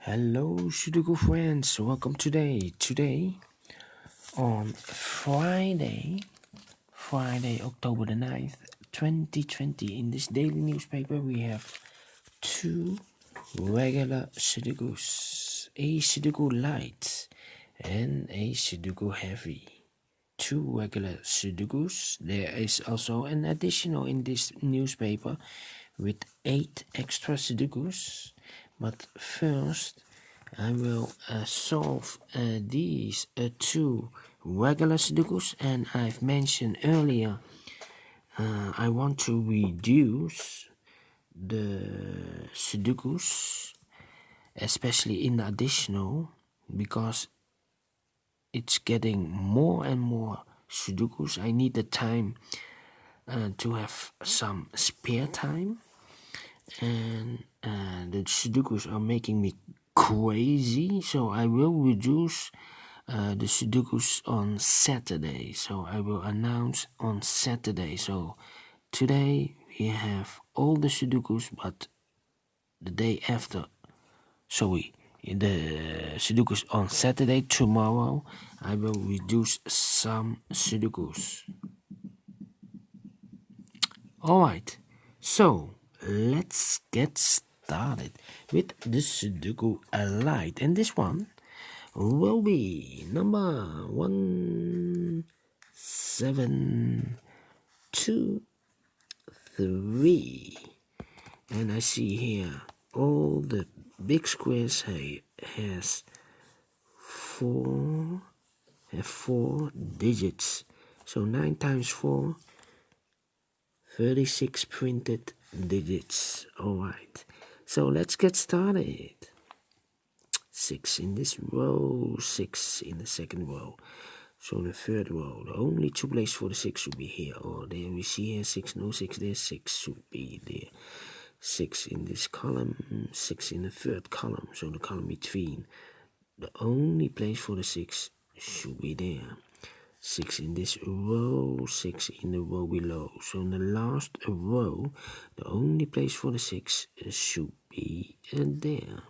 Hello, Sudoku friends. Welcome today. Today, on Friday, October the 9th, 2020, in this daily newspaper, we have two regular Sudokus, a Sudoku Light and a Sudoku Heavy. Two regular Sudokus. There is also an additional in this newspaper with 8 extra Sudokus. But first, I will solve these two regular Sudokus, and I've mentioned earlier I want to reduce the Sudokus, especially in the additional, because it's getting more and more Sudokus. I need the time to have some spare time, and the Sudokus are making me crazy, so I will reduce the Sudokus on Saturday. So I will announce on Saturday. So today we have all the Sudokus, but the day after, the Sudokus on Saturday, tomorrow, I will reduce some Sudokus. Alright, so let's get started with the Sudoku Light. And this one will be number 1723. And I see here all the big squares have four digits. So 9 times 4, 36 printed digits. Alright, so let's get started. 6 in this row, 6 in the second row. So in the third row, the only two places for the 6 should be here or there. We see here 6, no 6 there, 6 should be there. 6 in this column, 6 in the third column, so the column between. The only place for the 6 should be there. 6 in this row, 6 in the row below. So in the last row, the only place for the 6 should be there.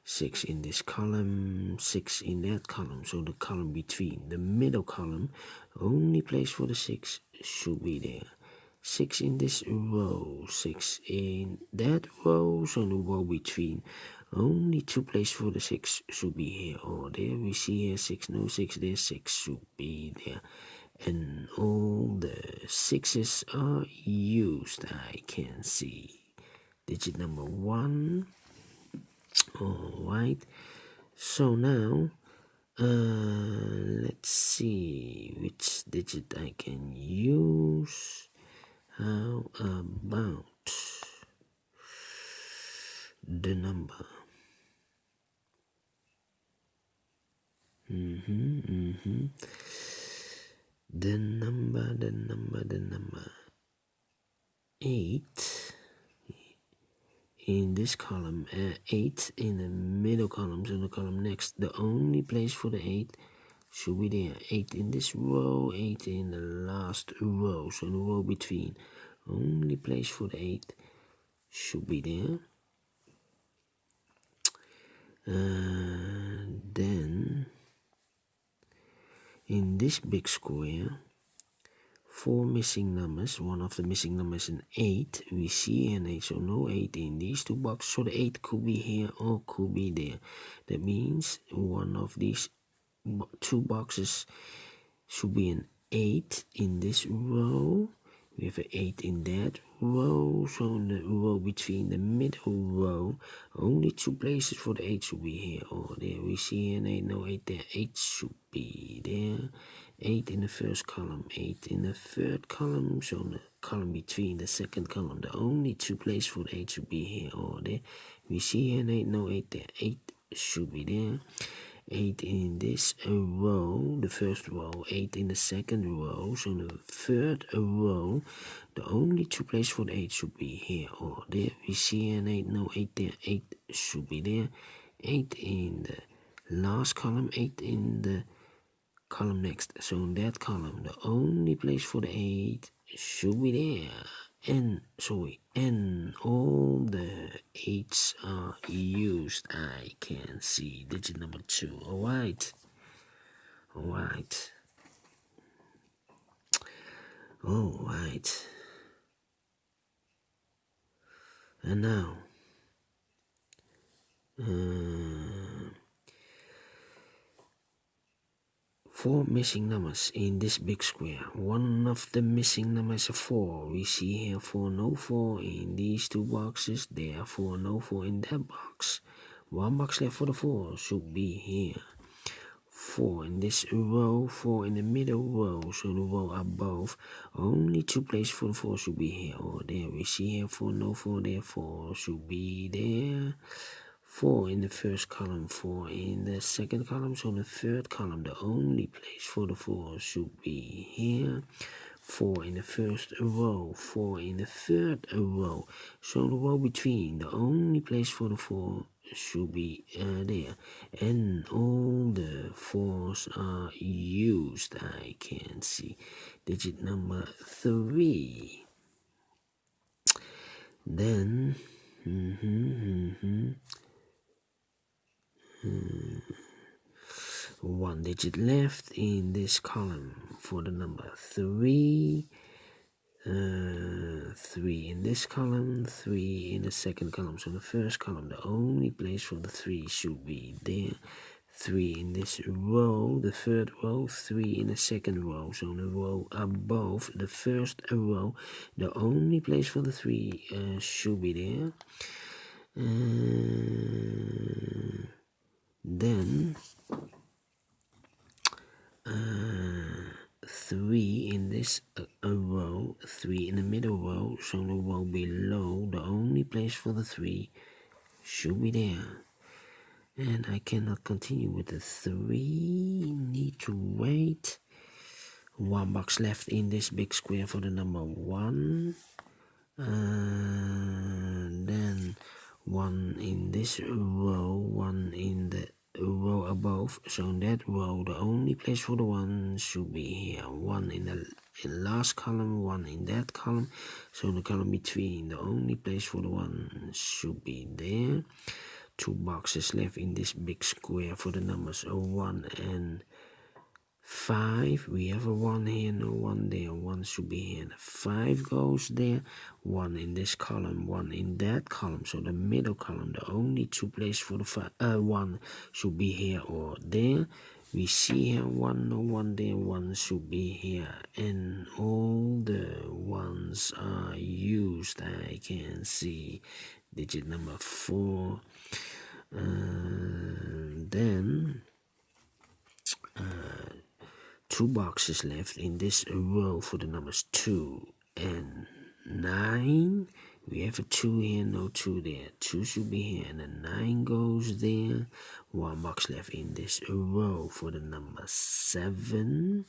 6 in this column, 6 in that column, so the column between. The middle column, only place for the 6 should be there. 6 in this row, 6 in that row, so the row between. Only two places for the 6 should be here or there. We see here 6, no 6 there, 6 should be there. And all the 6s are used, I can see. Digit number 1. Alright, so now let's see which digit I can use. How about the number? The number 8 in this column, 8 in the middle column, so the column next. The only place for the 8 should be there. 8 in this row, 8 in the last row, so the row between. Only place for the 8 should be there. Then in this big square, 4 missing numbers. One of the missing numbers is an 8. We see an 8, so no 8 in these two boxes. So the 8 could be here or could be there. That means one of these two boxes should be an 8 in this row. We have an 8 in that row, so in the row between, the middle row, only two places for the 8 should be here or there. We see an 8, no 8 there, 8 should be there. 8 in the first column, 8 in the third column, so in the column between, the second column, the only two places for the 8 should be here or there. We see an 8, no 8 there, 8 should be there. 8 in this row, the first row, 8 in the second row, so in the third row, the only two places for the 8 should be here or there. We see an 8, no 8 there, 8 should be there. 8 in the last column, 8 in the column next, so in that column, the only place for the 8 should be there. N, all the 8s are used. I can see digit number 2. Alright. Alright. And now, 4 missing numbers in this big square. One of the missing numbers is a 4. We see here 4, no 4 in these 2 boxes. Therefore, no 4 in that box. 1 box left for the 4 should be here. 4 in this row, 4 in the middle row, so the row above. Only 2 places for the 4 should be here or there. We see here 4, no 4, there 4 should be there. 4 in the first column, 4 in the second column, so the third column, the only place for the 4 should be here. 4 in the first row, 4 in the third row, so the row between, the only place for the 4 should be there. And all the 4s are used. I can see digit number 3. Then 1 digit left in this column for the number 3. 3 in this column, 3 in the second column. So the first column, the only place for the 3 should be there. 3 in this row, the third row, 3 in the second row. So the row above the first row, the only place for the 3 should be there. Then 3 in this row, 3 in the middle row, so the row below, the only place for the 3 should be there. And I cannot continue with the 3, need to wait. 1 box left in this big square for the number 1. Then 1 in this row, 1 in the row above, so in that row the only place for the 1 should be here. 1 in the last column, 1 in that column, so the column between, the only place for the 1 should be there. 2 boxes left in this big square for the numbers 1 and 5. We have a 1 here, no 1 there. 1 should be here. The 5 goes there. 1 in this column, 1 in that column. So the middle column, the only 2 places for the 1 should be here or there. We see here 1, no 1 there. 1 should be here. And all the 1s are used. I can see digit number 4. Then 2 boxes left in this row for the numbers 2 and 9. We have a 2 here, no 2 there. 2 should be here, and a 9 goes there. 1 box left in this row for the number 7.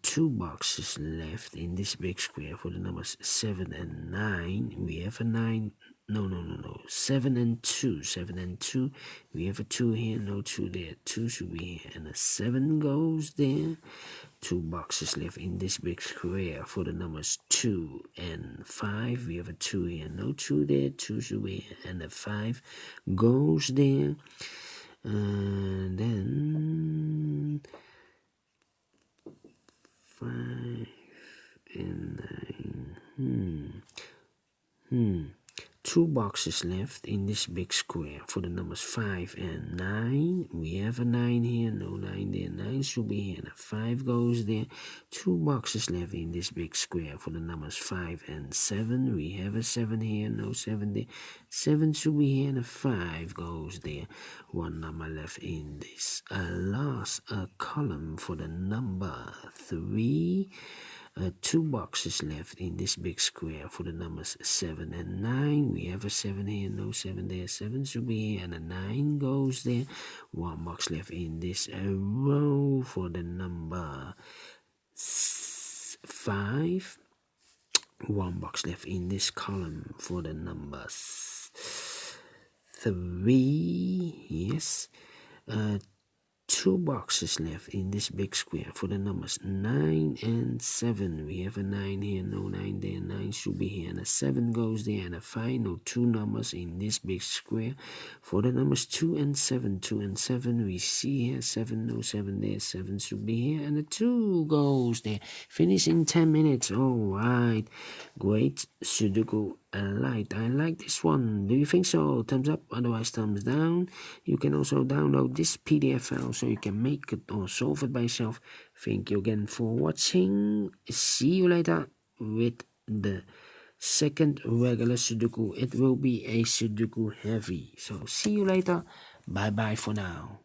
2 boxes left in this big square for the numbers 7 and 9. We have a 9. No. 7 and 2. 7 and 2. We have a 2 here, no 2 there. 2 should be here, and a 7 goes there. 2 boxes left in this big square for the numbers 2 and 5. We have a 2 here, no 2 there. 2 should be here, and a 5 goes there. Then 5 and 9. 2 boxes left in this big square for the numbers 5 and 9. We have a 9 here, no 9 there. 9 should be here, and a 5 goes there. 2 boxes left in this big square for the numbers 5 and 7. We have a 7 here, no 7 there. 7 should be here, and a 5 goes there. 1 number left in this last column for the number 3. 2 boxes left in this big square for the numbers 7 and 9. We have a 7 here, no 7 there. 7 should be here, and a 9 goes there. 1 box left in this row for the number 5. 1 box left in this column for the number 3. Yes. 2 boxes left in this big square for the numbers 9 and 7. We have a 9 here, no 9 there, 9 should be here, and a 7 goes there, and a 5, no 2 numbers in this big square for the numbers 2 and 7. 2 and 7 we see here, 7, no 7 there, 7 should be here, and a 2 goes there. Finish in 10 minutes. Alright, great Sudoku Light. I like this one. Do you think so? Thumbs up, otherwise thumbs down. You can also download this PDF file so you can make it or solve it by yourself. Thank you again for watching. See you later with the second regular Sudoku. It will be a Sudoku heavy. So see you later. Bye bye for now.